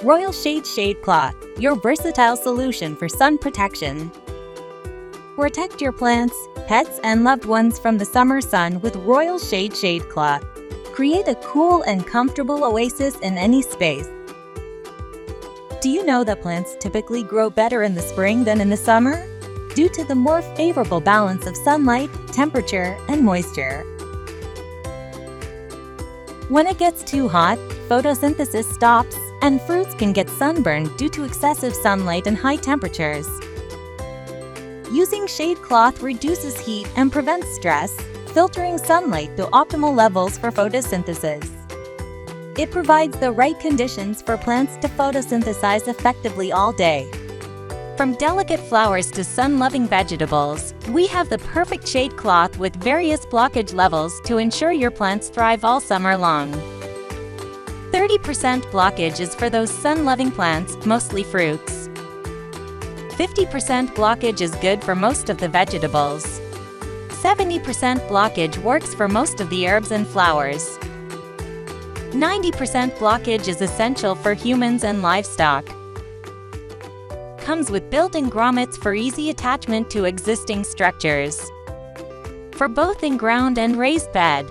Royal Shade Cloth, your versatile solution for sun protection. Protect your plants, pets, and loved ones from the summer sun with Royal Shade Cloth. Create a cool and comfortable oasis in any space. Do you know that plants typically grow better in the spring than in the summer? Due to the more favorable balance of sunlight, temperature, and moisture. When it gets too hot, photosynthesis stops, and fruits can get sunburned due to excessive sunlight and high temperatures. Using shade cloth reduces heat and prevents stress, filtering sunlight to optimal levels for photosynthesis. It provides the right conditions for plants to photosynthesize effectively all day. From delicate flowers to sun-loving vegetables, we have the perfect shade cloth with various blockage levels to ensure your plants thrive all summer long. 30% blockage is for those sun-loving plants, mostly fruits. 50% blockage is good for most of the vegetables. 70% blockage works for most of the herbs and flowers. 90% blockage is essential for humans and livestock. Comes with built-in grommets for easy attachment to existing structures. For both in-ground and raised bed,